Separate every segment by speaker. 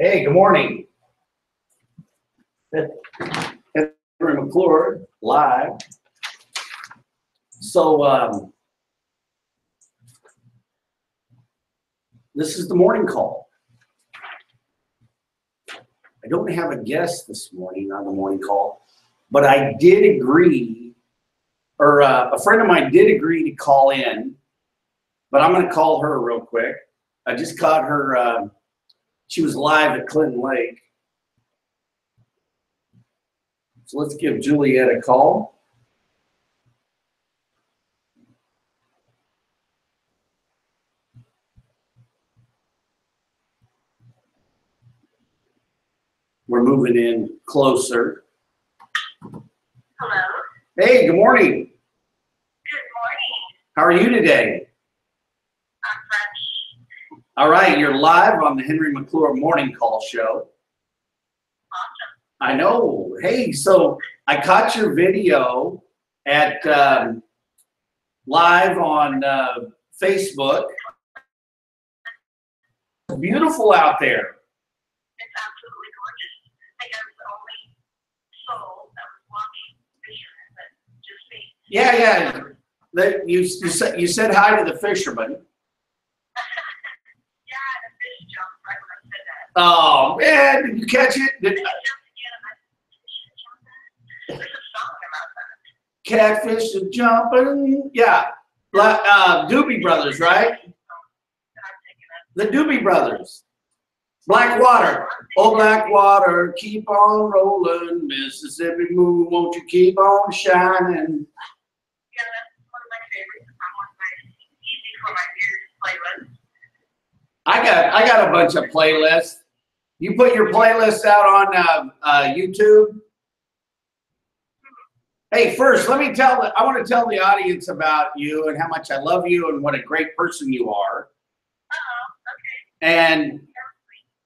Speaker 1: Hey, good morning. Henry McClure, live. So, this is the morning call. I don't have a guest this morning on the morning call, but I did agree, or a friend of mine did agree to call in, but I'm going to call her real quick. I just caught her, she was live at Clinton Lake. So let's give Juliet a call. We're moving in closer.
Speaker 2: Hello.
Speaker 1: Hey, good morning.
Speaker 2: Good morning.
Speaker 1: How are you today?
Speaker 2: I'm fresh.
Speaker 1: All right, you're live on the Henry McClure Morning Call Show.
Speaker 2: Awesome.
Speaker 1: I know. Hey, so I caught your video at live on Facebook. It's beautiful out there.
Speaker 2: It's absolutely gorgeous. I think I was the only soul that was walking fishermen, but just me.
Speaker 1: Yeah. You said hi to the fisherman.
Speaker 2: Yeah, the fish jumped right when I said that.
Speaker 1: Oh man, did you catch it?
Speaker 2: Fish jumped again, and there's a song about that.
Speaker 1: Catfish are jumping. Yeah. Doobie Brothers, right? The Doobie Brothers. Black water. Oh, black water, keep on rolling. Mississippi moon, won't you keep on shining?
Speaker 2: Yeah, that's one of my favorites. I'm one of my easy for my ears playlists.
Speaker 1: I got a bunch of playlists. You put your playlists out on YouTube. Hey, first, I want to tell the audience about you and how much I love you and what a great person you are.
Speaker 2: Okay.
Speaker 1: And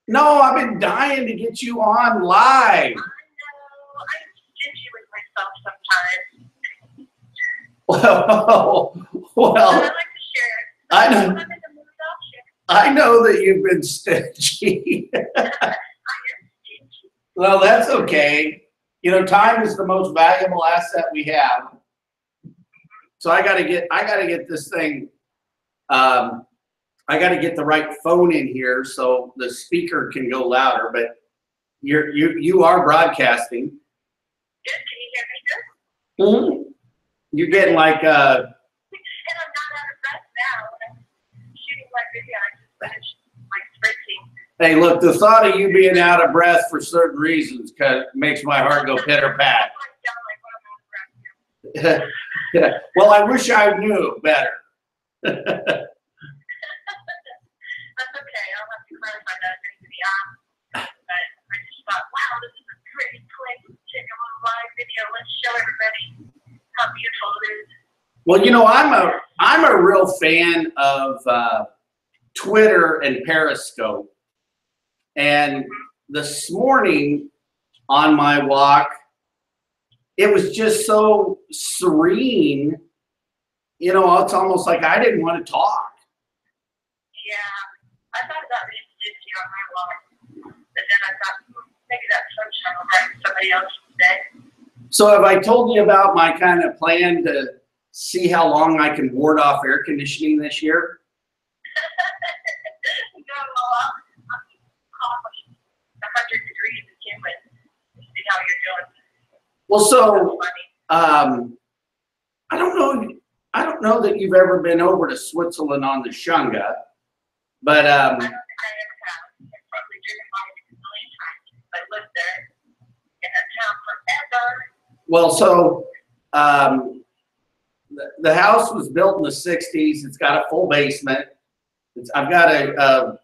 Speaker 1: no, I've been dying to get you on live.
Speaker 2: I know. I'm stingy with myself sometimes.
Speaker 1: Well,
Speaker 2: I like to share.
Speaker 1: I know.
Speaker 2: When I'm in the mood, I'll share.
Speaker 1: I know that you've been stingy.
Speaker 2: I am stingy.
Speaker 1: Well, that's okay. You know, time is the most valuable asset we have. So I gotta get this thing. I gotta get the right phone in here so the speaker can go louder. But you are broadcasting.
Speaker 2: Good. Can you hear me good?
Speaker 1: Mm-hmm. You're getting like
Speaker 2: And I'm not out of breath now. When I'm shooting my video, I just finished my sprinting.
Speaker 1: Hey, look, the thought of you being out of breath for certain reasons makes my heart go pitter pat. Yeah. Well, I wish I knew better.
Speaker 2: That's okay. I'll have to clarify that during the But I just thought, wow, this is a pretty place to take a little live video. Let's show everybody how beautiful it is.
Speaker 1: Well, you know, I'm a real fan of Twitter and Periscope. And this morning on my walk, it was just so serene. You know, it's almost like I didn't want to talk.
Speaker 2: Yeah, I thought about being stingy on my walk, but then I thought maybe that sunshine will brighten somebody else's day.
Speaker 1: So have I told you about my kind of plan to see how long I can ward off air conditioning this year?
Speaker 2: No, well, I'm 100 degrees is humid. See how you're doing.
Speaker 1: Well, so I don't know that you've ever been over to Switzerland on the Shunga, but
Speaker 2: I don't think I ever have. I've probably driven by it a million times. I lived there in that town forever.
Speaker 1: well, so the house was built in the 60s. It's got a full basement. I've got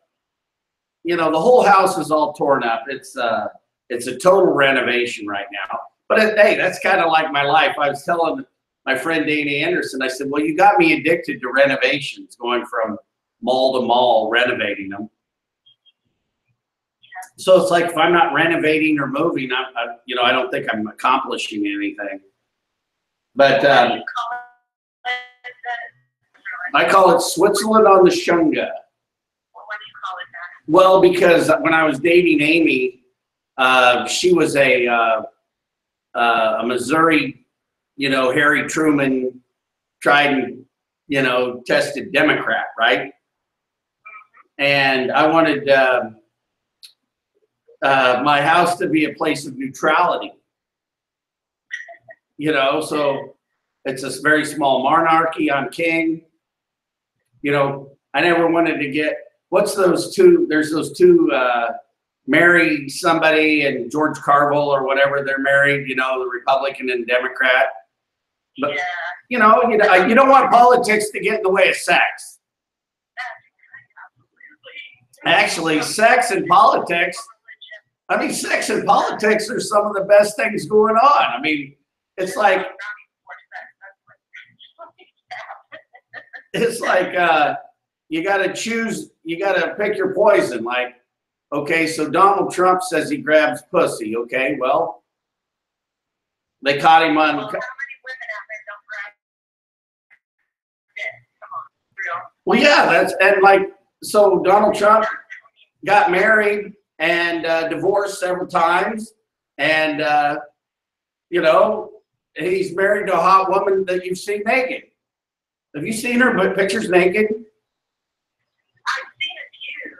Speaker 1: you know, the whole house is all torn up. It's a total renovation right now. But hey, that's kind of like my life. I was telling my friend Dana Anderson, I said, well, you got me addicted to renovations, going from mall to mall, renovating them. So it's like if I'm not renovating or moving, you know, I don't think I'm accomplishing anything. But I call it Switzerland on the Shunga.
Speaker 2: Well, what do you call is that?
Speaker 1: Well, because when I was dating Amy, she was a Missouri, Harry Truman tried and, tested Democrat, right? And I wanted my house to be a place of neutrality, so it's a very small monarchy. I'm king. I never wanted to get, what's those two, there's those two, marry somebody and George Carville or whatever, they're married, the Republican and Democrat. But,
Speaker 2: Yeah.
Speaker 1: you don't want politics to get in the way of sex. Actually, sex and politics are some of the best things going on. I mean, it's like, you got to choose, you got to pick your poison. Like, okay, so Donald Trump says he grabs pussy. Okay, well, they caught him on.
Speaker 2: How many women out there don't grab it? Come on, real.
Speaker 1: Well, yeah, so Donald Trump got married and divorced several times, and he's married to a hot woman that you've seen naked. Have you seen her pictures naked?
Speaker 2: I've seen a few.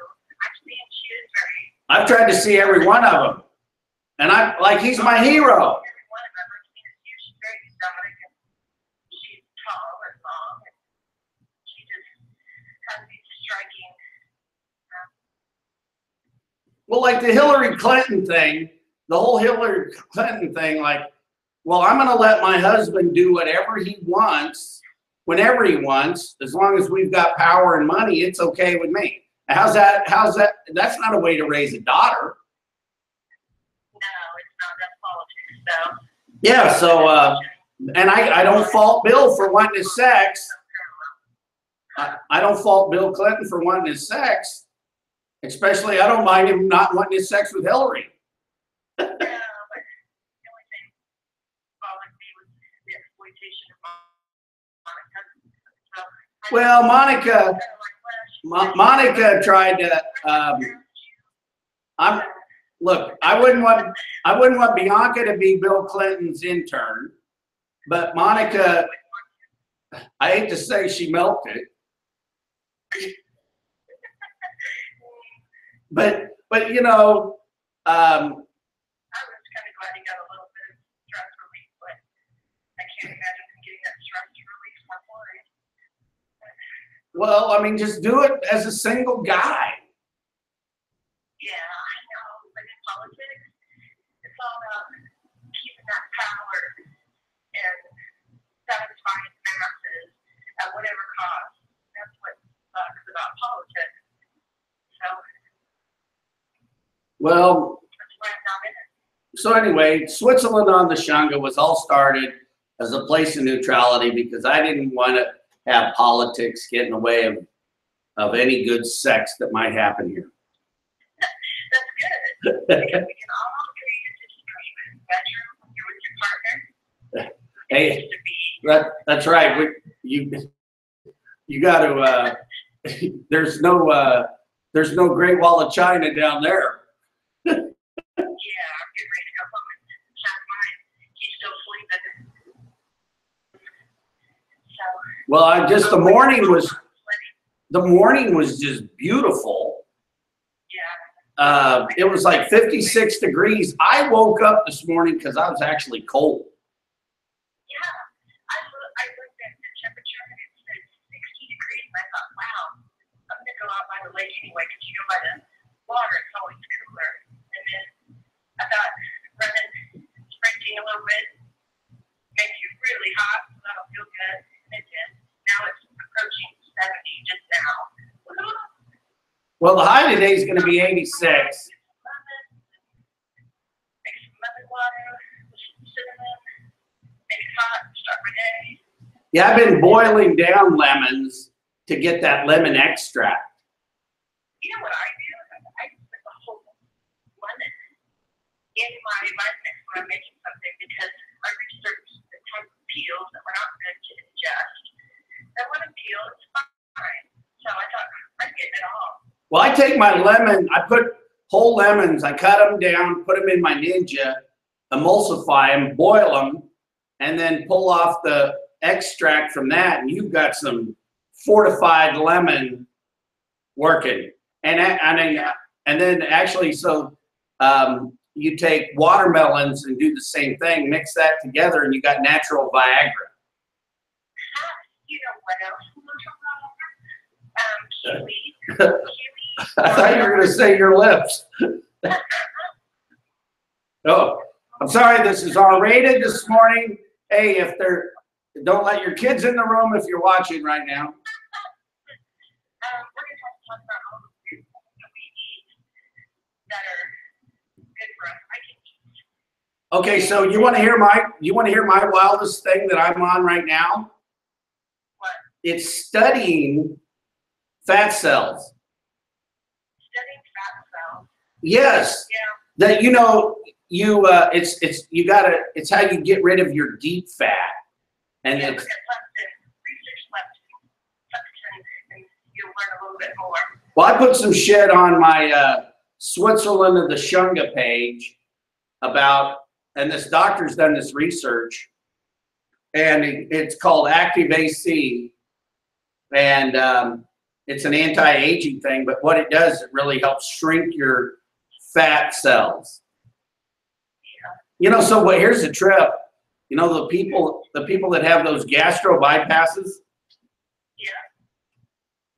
Speaker 2: She is very.
Speaker 1: I've tried to see every one of them, and he's my hero.
Speaker 2: Every one of them. I've seen a few. She's very exotic, and she's tall and long, and she just has these striking.
Speaker 1: Well, like the Hillary Clinton thing, the whole Hillary Clinton thing, well, I'm going to let my husband do whatever he wants, whenever he wants, as long as we've got power and money, it's okay with me. How's that? That's not a way to raise a daughter.
Speaker 2: No, it's not. That's politics, though.
Speaker 1: Yeah, so, and I don't fault Bill for wanting his sex. I don't fault Bill Clinton for wanting his sex. Especially, I don't mind him not wanting his sex with Hillary.
Speaker 2: Yeah, but the only thing bothered me was the exploitation of Monica.
Speaker 1: Monica tried to. I wouldn't want Bianca to be Bill Clinton's intern, but Monica, I hate to say she melted. But
Speaker 2: I was kind of glad he got a little bit of stress relief, but I can't imagine him getting that stress relief from worry.
Speaker 1: Well, I mean, just do it as a single guy.
Speaker 2: Yeah, I know, but in politics, it's all about keeping that power and satisfying the masses at whatever cost. That's what sucks about politics.
Speaker 1: Well, so anyway, Switzerland on the Shunga was all started as a place of neutrality because I didn't want to have politics get in the way of any good sex that might happen here.
Speaker 2: That's good. Because we can all agree to disagree with the bedroom when you're with your partner.
Speaker 1: Hey, that's right. You got to. There's no Great Wall of China down there.
Speaker 2: Yeah, I'm getting ready to go home and chat mine. He's still sleeping. So.
Speaker 1: Well, the morning was just beautiful.
Speaker 2: Yeah.
Speaker 1: It was like 56 degrees. I woke up this morning because I was actually cold.
Speaker 2: Yeah, I looked at the temperature and it said 60 degrees, and I thought, wow, I'm gonna go out by the lake anyway because by the water it's always cooler. And then I thought sprinting a little bit makes you really hot, so that'll feel good. And then now it's approaching 70 just now.
Speaker 1: Well, the high today is going to be 86.
Speaker 2: Make some lemon water, with some cinnamon, make it hot, start my day.
Speaker 1: Yeah, I've been boiling down lemons to get that lemon extract.
Speaker 2: You know what I do? I put the whole lemon in my mix when I'm making something because I researched the type of peels that were not good to ingest. The lemon peel is fine. So I thought, I'm getting it all.
Speaker 1: Well, I take my lemon, I put whole lemons, I cut them down, put them in my Ninja, emulsify them, boil them, and then pull off the extract from that, and you've got some fortified lemon working. And then actually, so you take watermelons and do the same thing, mix that together, and you got natural Viagra.
Speaker 2: You know what else? Kiwi.
Speaker 1: I thought you were going to say your lips. Oh, I'm sorry, this is R-rated this morning. Hey, don't let your kids in the room if you're watching right now.
Speaker 2: We're going to talk about all the foods that we eat that are good for us. I can eat.
Speaker 1: Okay, so you want to hear my wildest thing that I'm on right now?
Speaker 2: What?
Speaker 1: It's studying fat cells.
Speaker 2: Studying fat cells.
Speaker 1: Yes.
Speaker 2: Yeah.
Speaker 1: That it's how you get rid of your deep fat. And
Speaker 2: yeah,
Speaker 1: it's
Speaker 2: research leptin, and you'll learn a little bit more.
Speaker 1: Well, I put some shit on my Switzerland of the Shunga page about, and this doctor's done this research, and it's called Active AC, and it's an anti-aging thing, but what it does, it really helps shrink your fat cells. You know, so here's the trip. You know, the people that have those gastro bypasses,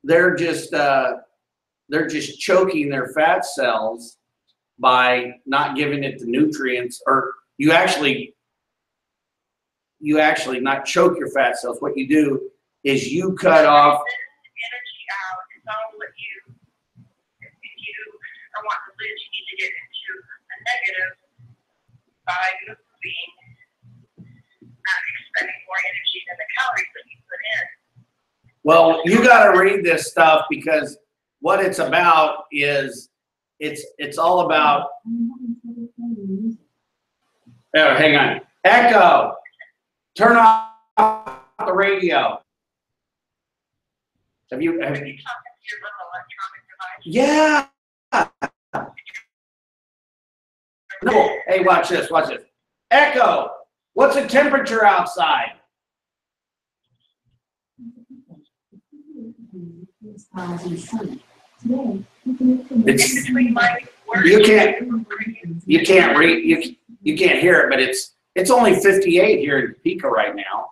Speaker 1: they're just choking their fat cells by not giving it the nutrients, or you actually not choke your fat cells. What you do is you cut off
Speaker 2: energy out. It's all what if you are wanting to live, you need to get into a negative by moving, expending more energy than the calories that you put in.
Speaker 1: Well, you got to read this stuff, because what it's about is it's all about. Oh, hang on. Echo. Turn off the radio. Have you
Speaker 2: Are you talking to your little electronic device?
Speaker 1: Yeah. Cool. Hey, watch this. Watch this. Echo. What's the temperature outside? It's, you can't read, you can't hear it, but it's only 58 here in Topeka right now.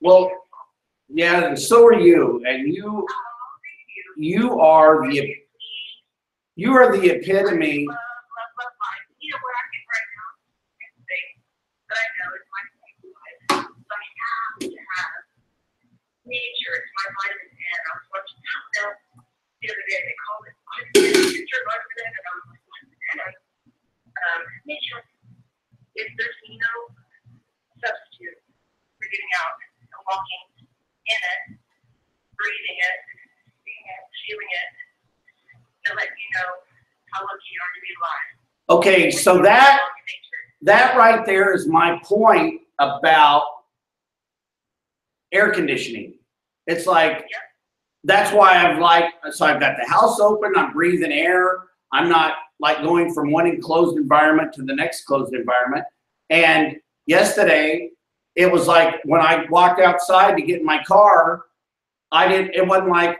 Speaker 1: Well, yeah, and so are you, and you are the epitome.
Speaker 2: Nature, it's my vitamin N. I was watching something the other day. They called it nature vitamin N, and I was like, nature. If there's no substitute for getting out and walking in it, breathing it, seeing it, feeling it, to let you know how lucky you are to be alive.
Speaker 1: Okay, so that right there is my point about air conditioning. It's like, that's why I've got the house open, I'm breathing air. I'm not like going from one enclosed environment to the next closed environment. And yesterday, it was like when I walked outside to get in my car, it wasn't like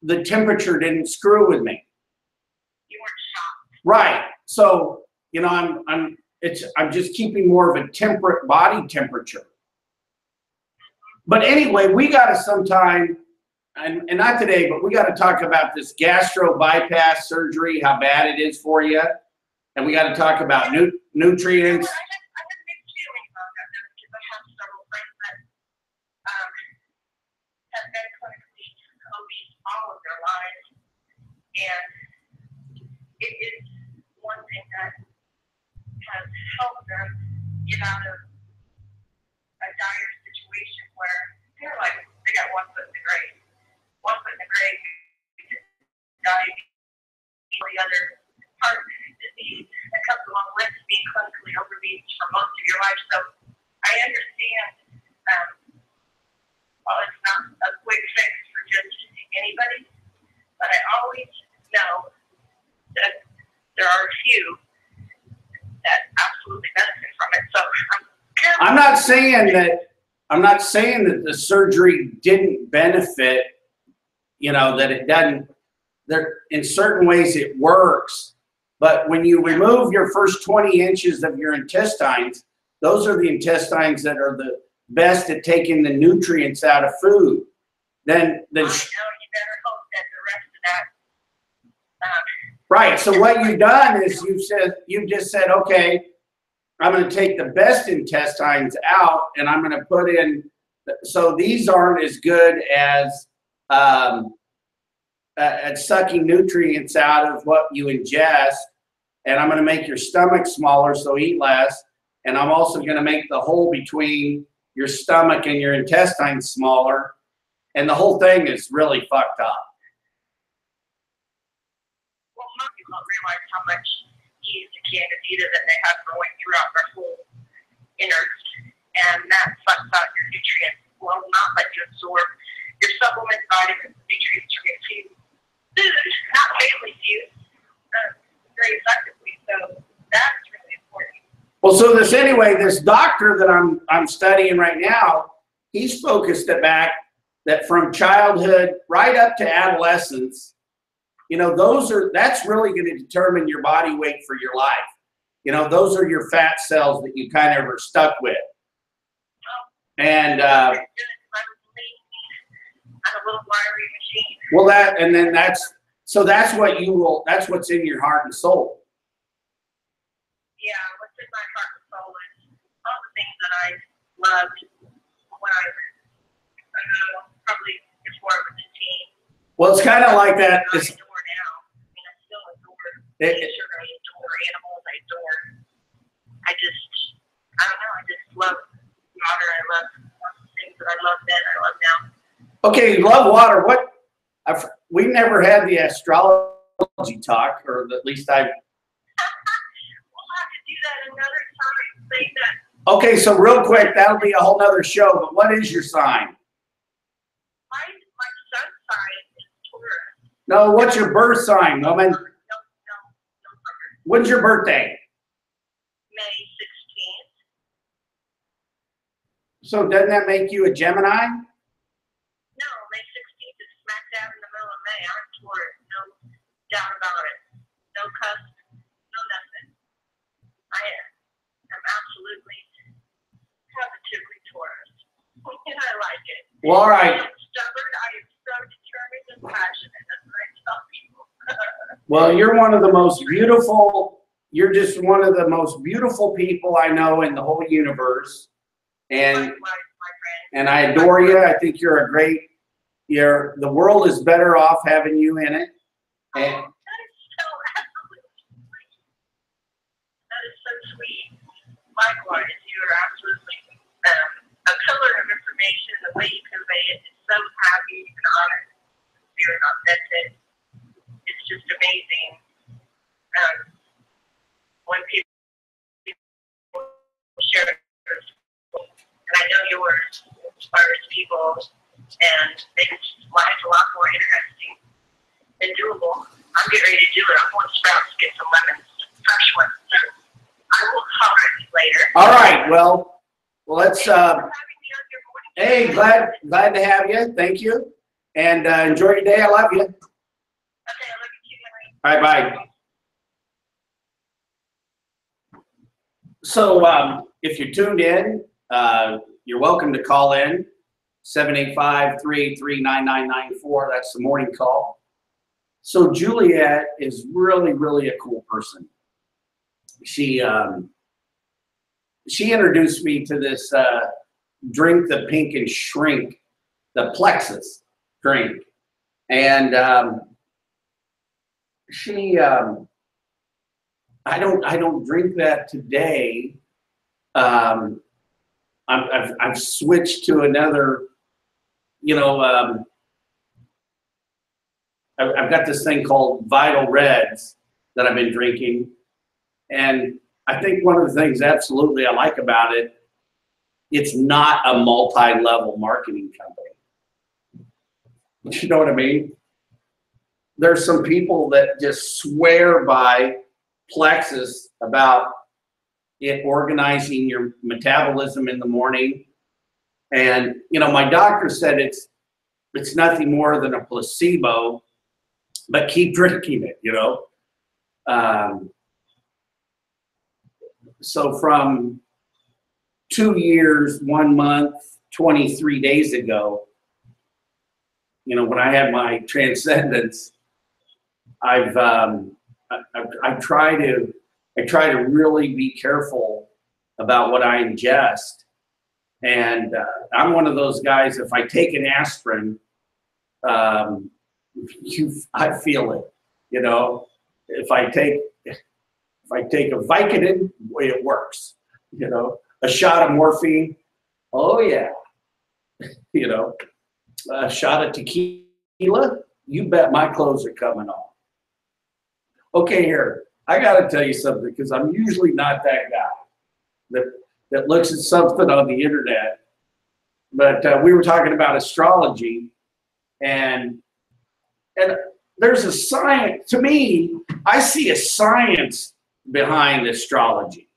Speaker 1: the temperature didn't screw with me.
Speaker 2: You weren't shocked.
Speaker 1: Right. So, you know, I'm just keeping more of a temperate body temperature. But anyway, we got to sometime, and not today, but we got to talk about this gastro bypass surgery, how bad it is for you. And we got to talk about nutrients.
Speaker 2: I have mixed feelings on that, because I have several friends that have been clinically obese all of their lives. And it is one thing that has helped them get out of a dire situation where they're like, they got 1 foot in the grave. 1 foot in the grave, diabetes, the other heart disease that comes along with being clinically obese. diabetes for most of your life. So I understand, while it's not a quick fix for just anybody, but I always know that there are a few that absolutely benefit from it. So
Speaker 1: I'm not saying that the surgery didn't benefit, you know, that it doesn't. There, in certain ways it works, but when you remove your first 20 inches of your intestines, those are the intestines that are the best at taking the nutrients out of food. Then
Speaker 2: I know you better hope that the rest of that.
Speaker 1: Right. So what you've done is you've just said, okay, I'm going to take the best intestines out and I'm going to put in. So these aren't as good as at sucking nutrients out of what you ingest. And I'm going to make your stomach smaller, so eat less. And I'm also going to make the hole between your stomach and your intestines smaller. And the whole thing is really fucked up.
Speaker 2: Well, most people don't realize how much yeast and candida that they have growing throughout their whole innards. And that sucks out your nutrients. Will not let you absorb your supplements, vitamins, nutrients from your food. Not daily use very effectively. So that's really important.
Speaker 1: Well, so this doctor that I'm studying right now, he's focused it back that from childhood right up to adolescence, you know, that's really going to determine your body weight for your life. You know, those are your fat cells that you kind of are stuck with. And
Speaker 2: I'm a little wiry machine.
Speaker 1: well, that's what's in your heart and soul.
Speaker 2: Yeah, what's in my heart and soul is all the things that I loved when I was probably before I was a teen.
Speaker 1: Well, it's kind of like that.
Speaker 2: I adore now. I mean, I still adore nature. I adore animals. I don't know. I just love water. I love things that I love then. I love now.
Speaker 1: Okay, you love water. We never had the astrology talk, or at least I.
Speaker 2: We'll have to do that another time. Say that.
Speaker 1: Okay, so real quick, that'll be a whole nother show. But what is your sign?
Speaker 2: My sun's sign is Taurus.
Speaker 1: No, what's your birth sign, woman?
Speaker 2: No.
Speaker 1: When's your birthday?
Speaker 2: May 16th.
Speaker 1: So doesn't that make you a Gemini?
Speaker 2: No, May 16th is smack dab in the middle of May. I'm Taurus. No doubt about it. No cusp. No nothing. I am absolutely, positively Taurus. And I like it.
Speaker 1: Well, all right.
Speaker 2: I am stubborn. I am so determined and passionate. That's what I tell people.
Speaker 1: Well, you're one of the most beautiful. You're just one of the most beautiful people I know in the whole universe. And
Speaker 2: Likewise, my friend.
Speaker 1: and I adore you. I think you're a great. The world is better off having you in it. And
Speaker 2: That is so absolutely sweet. That is so sweet. Likewise, you are absolutely a pillar of information. The way you convey it is so happy and honest, sincere, and authentic. It's just amazing. When people share this, and I know yours inspires people and makes life a lot more interesting and doable. I'm getting ready to do it. I'm going to Sprouts to get some lemons, fresh ones. So I will holler at you later.
Speaker 1: all right, well, let's.
Speaker 2: Thank you for having me on your morning.
Speaker 1: Hey, glad to have you. Thank you, and enjoy your day. I love you.
Speaker 2: Okay, I love you too, Henry.
Speaker 1: All right, bye. So if you're tuned in, you're welcome to call in 785-383-9994. That's the morning call. So Juliet is really, really a cool person. She introduced me to this drink, the Pink and Shrink, the Plexus drink, and I don't drink that today. I've switched to another, you know, I've got this thing called Vital Reds that I've been drinking, and I think one of the things absolutely I like about it, it's not a multi-level marketing company. You know what I mean? There's some people that just swear by plexus about it organizing your metabolism in the morning. And, you know, my doctor said it's nothing more than a placebo, but keep drinking it, you know. So from 2 years, 1 month, 23 days ago, you know, when I had my transcendence, I try to really be careful about what I ingest. And I'm one of those guys, if I take an aspirin, I feel it, you know. If I take a Vicodin, boy, it works, you know. A shot of morphine, oh yeah, you know. A shot of tequila, you bet my clothes are coming off. Okay, here, I got to tell you something, because I'm usually not that guy that looks at something on the internet. But we were talking about astrology, and there's a science. To me, I see a science behind astrology,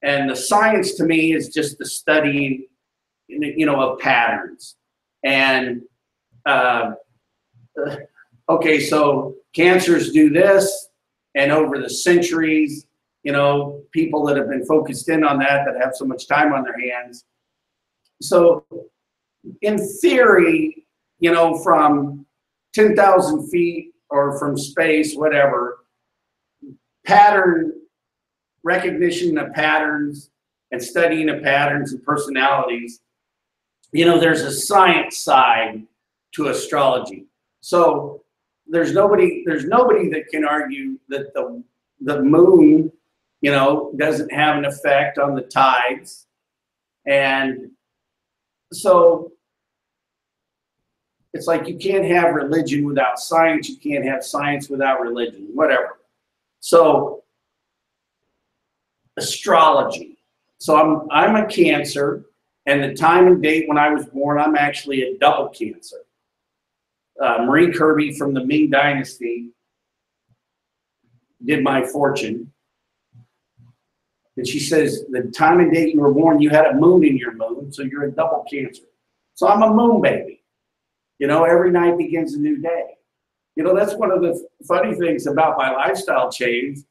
Speaker 1: and the science to me is just the study, you know, of patterns. And okay, so cancers do this, and over the centuries, you know, people that have been focused in on that have so much time on their hands. So in theory, you know, from 10,000 feet or from space, whatever, pattern recognition of patterns and studying of patterns and personalities, you know, there's a science side to astrology. So there's nobody that can argue that the moon, you know, doesn't have an effect on the tides. And so it's like you can't have religion without science, you can't have science without religion, whatever. So astrology. So I'm a Cancer, and the time and date when I was born, I'm actually a double Cancer. Marie Kirby from the Ming Dynasty did my fortune. And she says, the time and date you were born, you had a moon in your moon, so you're a double Cancer. So I'm a moon baby. You know, every night begins a new day. You know, that's one of the funny things about my lifestyle change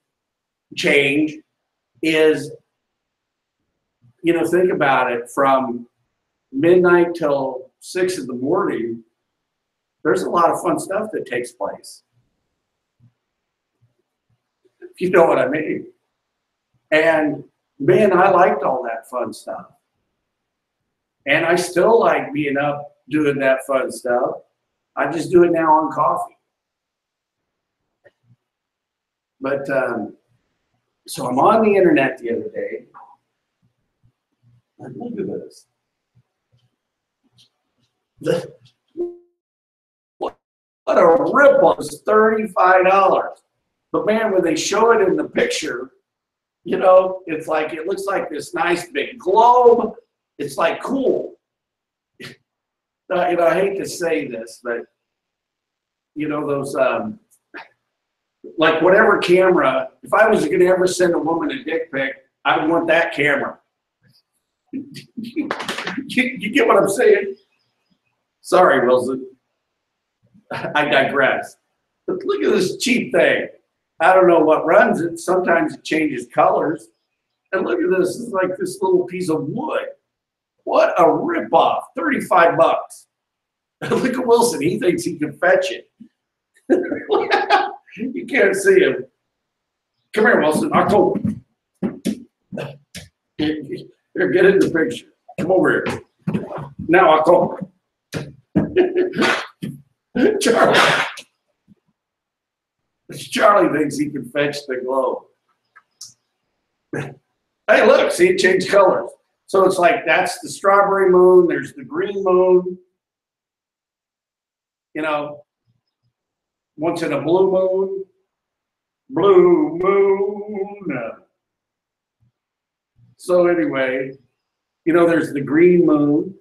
Speaker 1: is, you know, think about it, from midnight till 6 in the morning, there's a lot of fun stuff that takes place. If you know what I mean. And man, I liked all that fun stuff. And I still like being up doing that fun stuff. I just do it now on coffee. But so I'm on the internet the other day. And look at this. What a ripoff! It's $35. But man, when they show it in the picture, you know, it's like, it looks like this nice big globe. It's like cool. You know, I hate to say this, but you know, those like whatever camera, if I was going to ever send a woman a dick pic, I would want that camera. You get what I'm saying? Sorry, Wilson. I digress. But look at this cheap thing. I don't know what runs it. Sometimes it changes colors. And look at this. It's like this little piece of wood. What a ripoff. 35 bucks. Look at Wilson. He thinks he can fetch it. You can't see him. Come here, Wilson. October. Here, get in the picture. Come over here. Now October. Charlie thinks he can fetch the globe. Hey, look, see, it changed colors. So it's like, that's the strawberry moon. There's the green moon. You know, once in a blue moon. Blue moon. So anyway, you know, there's the green moon.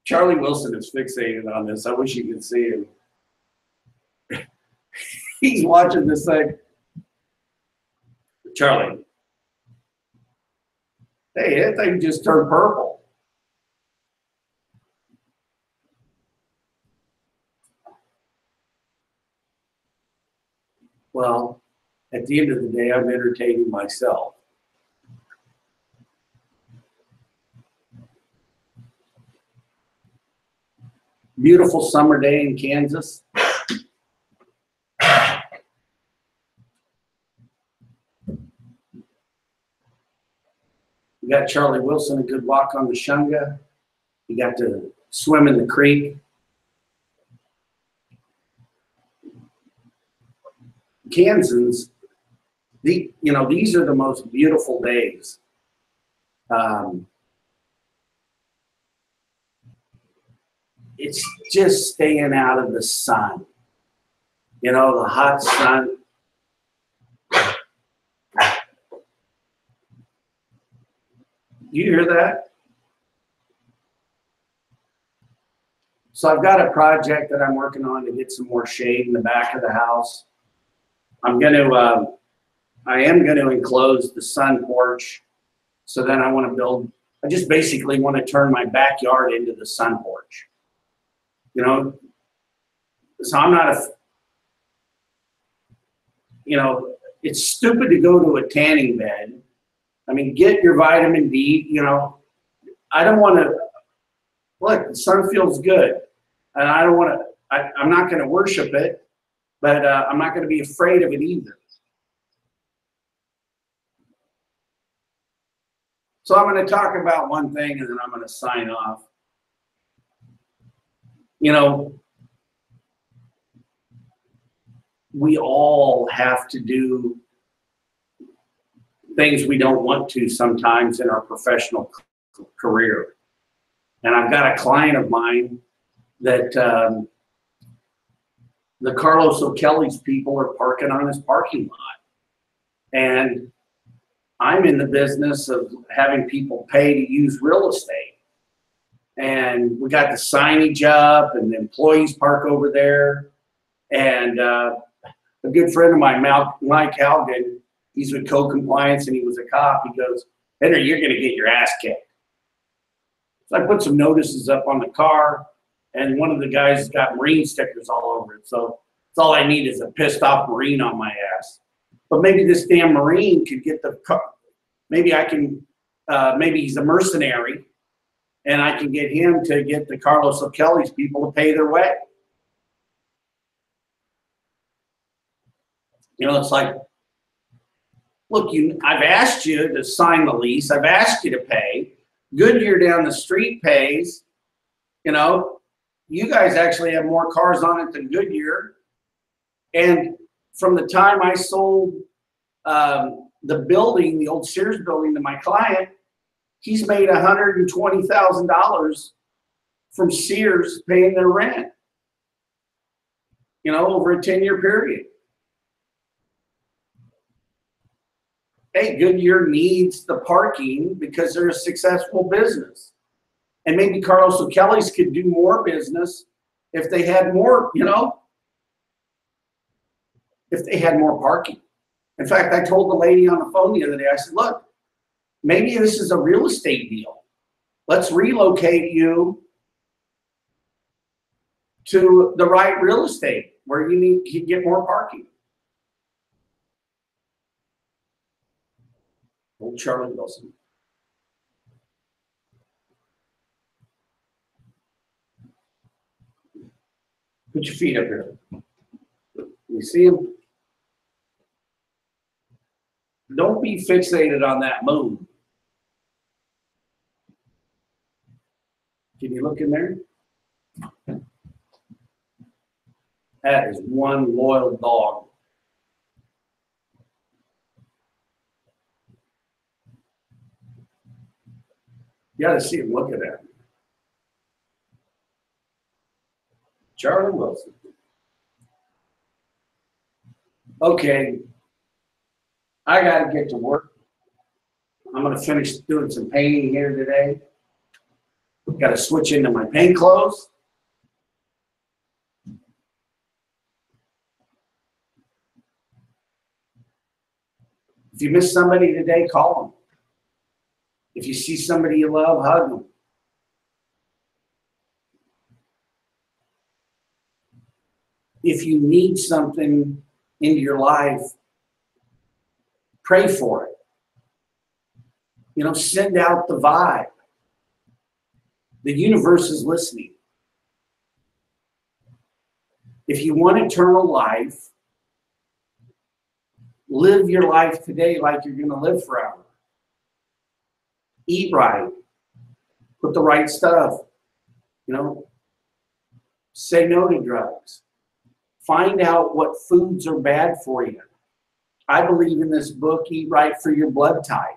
Speaker 1: Charlie Wilson is fixated on this. I wish you could see him. He's watching this thing. Charlie, hey, that thing just turned purple. Well, at the end of the day, I'm entertaining myself. Beautiful summer day in Kansas. We got Charlie Wilson a good walk on the Shunga. He got to swim in the creek. Kansans, these are the most beautiful days. It's just staying out of the sun. You know, the hot sun. You hear that? So I've got a project that I'm working on to get some more shade in the back of the house. I am going to enclose the sun porch. So then I just basically want to turn my backyard into the sun porch. You know, so I'm not it's stupid to go to a tanning bed. I mean, get your vitamin D, you know. I don't want to, look, the sun feels good. And I don't want to, I'm not going to worship it, but I'm not going to be afraid of it either. So I'm going to talk about one thing and then I'm going to sign off. You know, we all have to do things we don't want to sometimes in our professional career. And I've got a client of mine that the Carlos O'Kelly's people are parking on his parking lot. And I'm in the business of having people pay to use real estate. And we got the signage up and the employees park over there. And a good friend of mine, Mike Halgan, he's with Code Compliance and he was a cop. He goes, Henry, you're going to get your ass kicked. So I put some notices up on the car, and one of the guys got Marine stickers all over it. So that's all I need is a pissed off Marine on my ass. But maybe this damn Marine could get the car. Maybe I can, maybe he's a mercenary, and I can get him to get the Carlos O'Kelly's people to pay their way. You know, it's like, look, I've asked you to sign the lease. I've asked you to pay. Goodyear down the street pays. You know, you guys actually have more cars on it than Goodyear. And from the time I sold the building, the old Sears building, to my client, he's made $120,000 from Sears paying their rent, you know, over a 10-year period. Hey, Goodyear needs the parking because they're a successful business. And maybe Carlos O'Kelly's could do more business if they had more, you know, if they had more parking. In fact, I told the lady on the phone the other day, I said, look, maybe this is a real estate deal. Let's relocate you to the right real estate where you can get more parking. Old Charlie Wilson. Put your feet up here. You see him? Don't be fixated on that moon. Can you look in there? That is one loyal dog. You got to see him looking at him. Charlie Wilson. Okay, I got to get to work. I'm going to finish doing some painting here today. Got to switch into my paint clothes. If you miss somebody today, call them. If you see somebody you love, hug them. If you need something into your life, pray for it. You know, send out the vibe. The universe is listening. If you want eternal life, live your life today like you're going to live forever. Eat right. Put the right stuff. You know, say no to drugs. Find out what foods are bad for you. I believe in this book, Eat Right for Your Blood Type.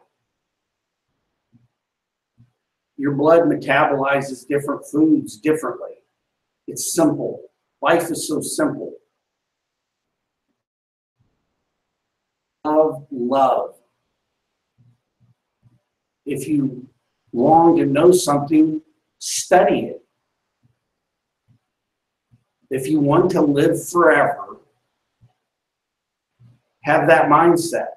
Speaker 1: Your blood metabolizes different foods differently. It's simple. Life is so simple. Love. If you long to know something, study it. If you want to live forever, have that mindset.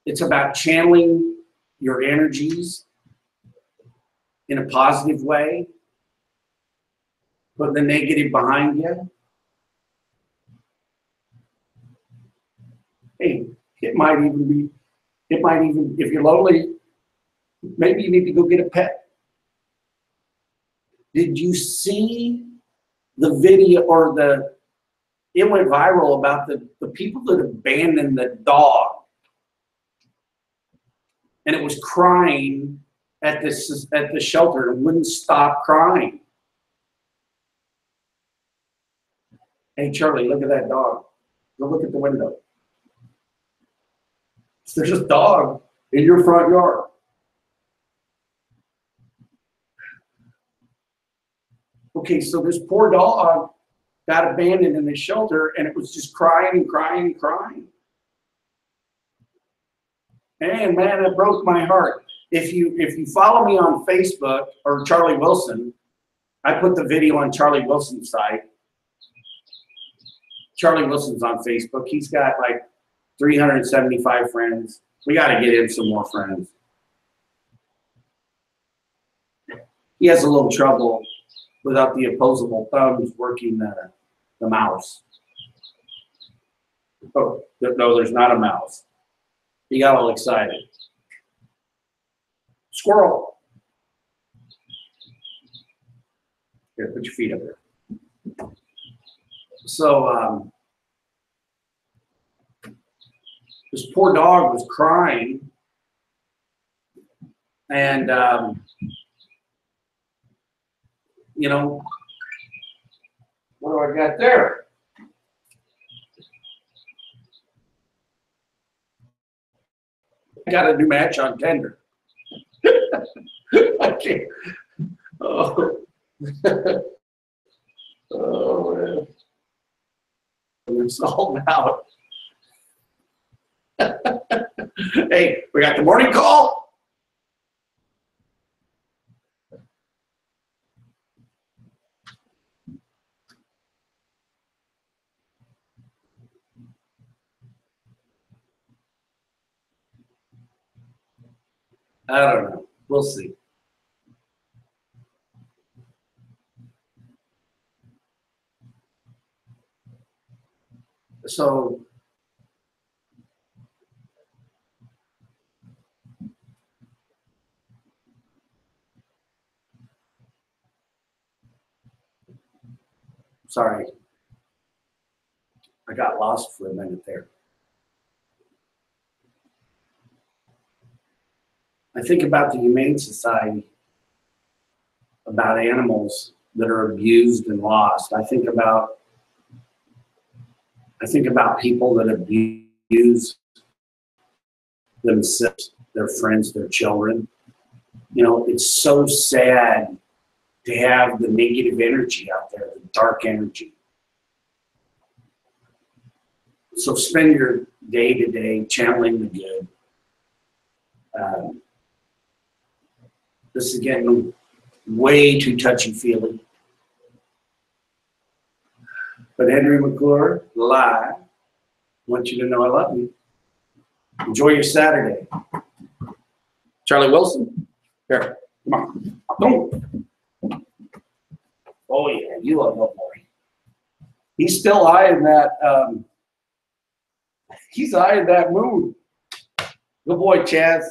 Speaker 1: It's about channeling your energies in a positive way, put the negative behind you. Hey, it might even, if you're lonely, maybe you need to go get a pet. Did you see the video or it went viral about the people that abandoned the dog, and it was crying at the shelter and wouldn't stop crying. Hey, Charlie, look at that dog. Go look at the window. There's a dog in your front yard. Okay, so this poor dog got abandoned in the shelter, and it was just crying and crying and crying. And man, it broke my heart. If you follow me on Facebook or Charlie Wilson, I put the video on Charlie Wilson's site. Charlie Wilson's on Facebook. He's got like 375 friends. We got to get him some more friends. He has a little trouble without the opposable thumbs working the mouse. Oh, no, there's not a mouse. He got all excited. Squirrel. Here, put your feet up there. So this poor dog was crying, and you know, what do I got there? I got a new match on Tinder. I can't. Oh. Oh, man. It's all out. Hey, we got the morning call. I don't know. We'll see. So sorry, I got lost for a minute there. I think about the Humane Society, about animals that are abused and lost. I think about people that abuse themselves, their friends, their children. You know, it's so sad to have the negative energy out there, the dark energy. So spend your day to day channeling the good. This is getting way too touchy-feely. But Henry McClure, live, want you to know I love you. Enjoy your Saturday. Charlie Wilson, here, come on. Boom. Oh yeah, you love that boy. He's still eyeing that. He's eyeing that moon. Good boy, Chaz.